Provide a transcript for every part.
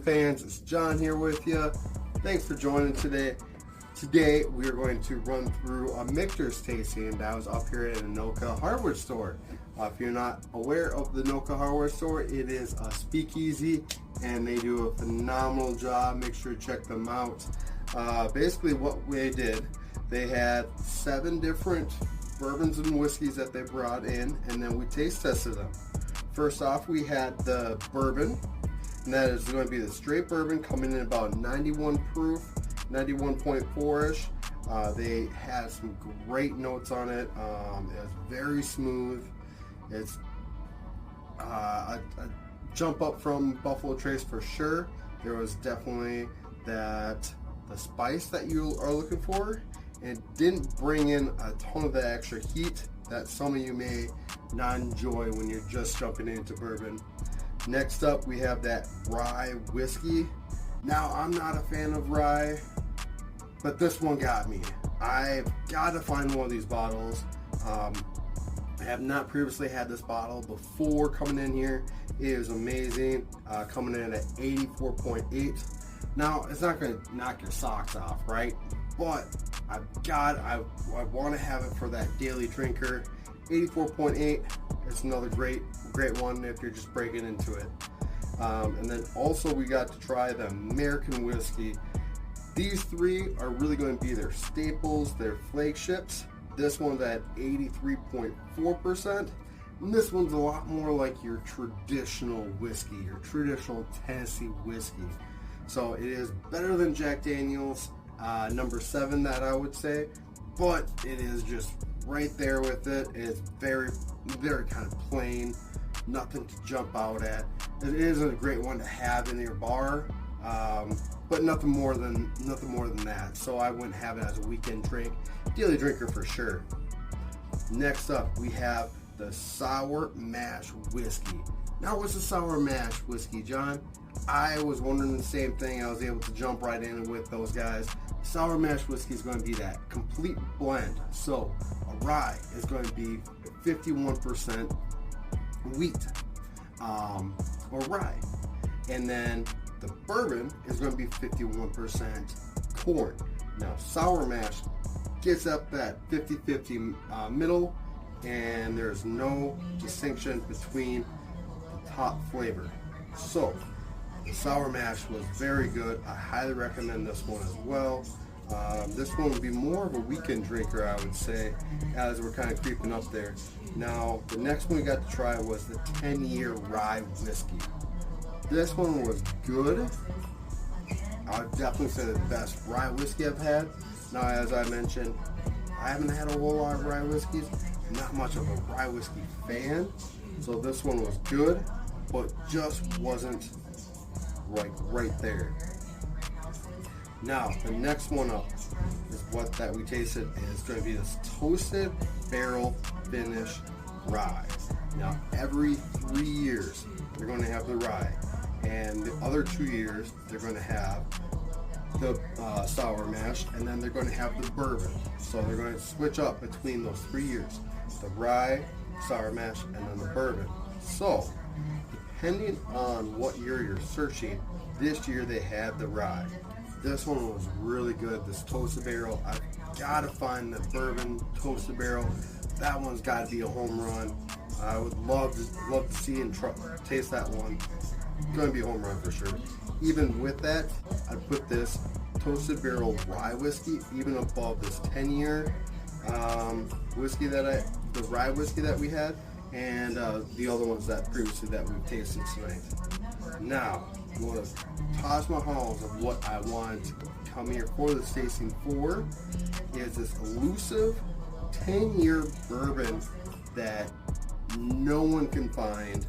fans, it's John here with you. Thanks for joining today. Today we are going to run through a Michter's tasting that was up here at Anoka Hardware Store. If you're not aware of the Anoka Hardware Store, it is a speakeasy and they do a phenomenal job. Make sure to check them out. Basically what we did, they had 7 different bourbons and whiskeys that they brought in, and then we taste tested them. First off, we had the bourbon, and that is going to be the straight bourbon, coming in about 91 proof, 91.4-ish. They had some great notes on it. It was very smooth. It's a jump up from Buffalo Trace for sure. There was definitely the spice that you are looking for. It didn't bring in a ton of the extra heat that some of you may not enjoy when you're just jumping into bourbon. Next up, we have that rye whiskey. Now, I'm not a fan of rye, but this one got me. I've got to find one of these bottles. I have not previously had this bottle before coming in here. It is amazing, coming in at 84.8. Now, it's not going to knock your socks off, right? But I want to have it for that daily drinker. 84.8 is another great one if you're just breaking into it. And then also we got to try the American whiskey. These 3 are really going to be their staples, their flagships. This one's at 83.4%. And this one's a lot more like your traditional whiskey, your traditional Tennessee whiskey. So it is better than Jack Daniel's. Number 7, that I would say, but it is just right there with it. It's very, very kind of plain, nothing to jump out at. It is a great one to have in your bar, but nothing more than that. So I wouldn't have it as a weekend drink, daily drinker for sure. Next up, we have the sour mash whiskey. Now, what's a sour mash whiskey, John? I was wondering the same thing. I was able to jump right in with those guys. Sour mash whiskey is going to be that complete blend. So a rye is going to be 51% wheat or rye, and then the bourbon is going to be 51% corn. Now sour mash gets up that 50-50 middle, and there's no distinction between the top flavor. So the sour mash was very good. I highly recommend this one as well. This one would be more of a weekend drinker, I would say, as we're kind of creeping up there. Now, the next one we got to try was the 10-year rye whiskey. This one was good. I would definitely say the best rye whiskey I've had. Now, as I mentioned, I haven't had a whole lot of rye whiskeys. Not much of a rye whiskey fan. So this one was good, but just wasn't like right there. Now the next one up is what that we tasted is going to be this toasted barrel finish rye. Now every 3 years they're going to have the rye, and the other 2 years they're going to have the sour mash, and then they're going to have the bourbon. So they're going to switch up between those 3 years: the rye, sour mash, and then the bourbon. So depending on what year you're searching, this year they had the rye. This one was really good, this toasted barrel. I've got to find the bourbon toasted barrel. That one's got to be a home run. I would love to see and taste that one. It's going to be a home run for sure. Even with that, I'd put this toasted barrel rye whiskey even above this 10-year whiskey the rye whiskey that we had, and the other ones that previously that we've tasted tonight. Now, one of the Taj Mahals of what I want to come here for this tasting for is this elusive 10-year bourbon that no one can find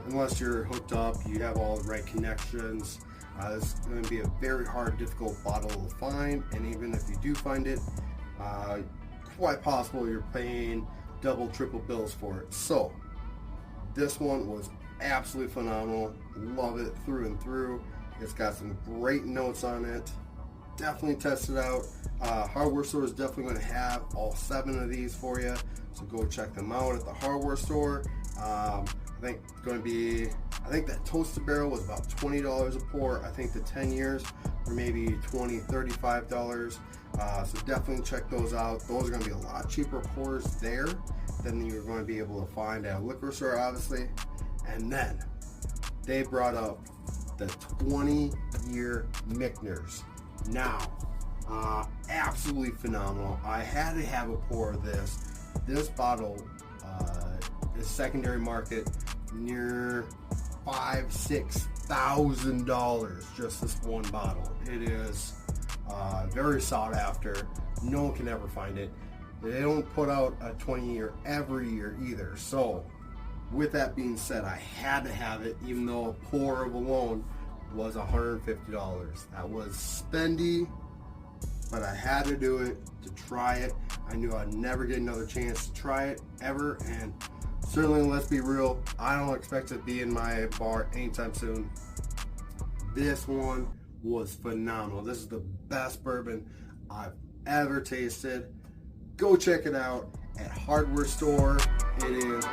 unless you're hooked up, you have all the right connections. It's going to be a very hard, difficult bottle to find, and even if you do find it, quite possible you're paying double, triple bills for it. So this one was absolutely phenomenal. Love it through and through. It's got some great notes on it. Definitely test it out. Hardware Store is definitely going to have all 7 of these for you, so go check them out at the Hardware Store. I think it's going to be I think that toasted barrel was about $20 a pour. I think the 10 years were maybe $20, $35. So definitely check those out. Those are going to be a lot cheaper pours there than you're going to be able to find at a liquor store, obviously. And then they brought up the 20-year Michters. Now, absolutely phenomenal. I had to have a pour of this. This bottle is secondary market near $5,000-$6,000 just this one bottle. It is very sought after. No one can ever find it. They don't put out a 20-year every year either. So with that being said, I had to have it, even though a pour of alone was $150. That was spendy, but I had to do it to try it. I knew I'd never get another chance to try it ever, and certainly, let's be real, I don't expect to be in my bar anytime soon. This one was phenomenal. This is the best bourbon I've ever tasted. Go check it out at Hardware Store. It is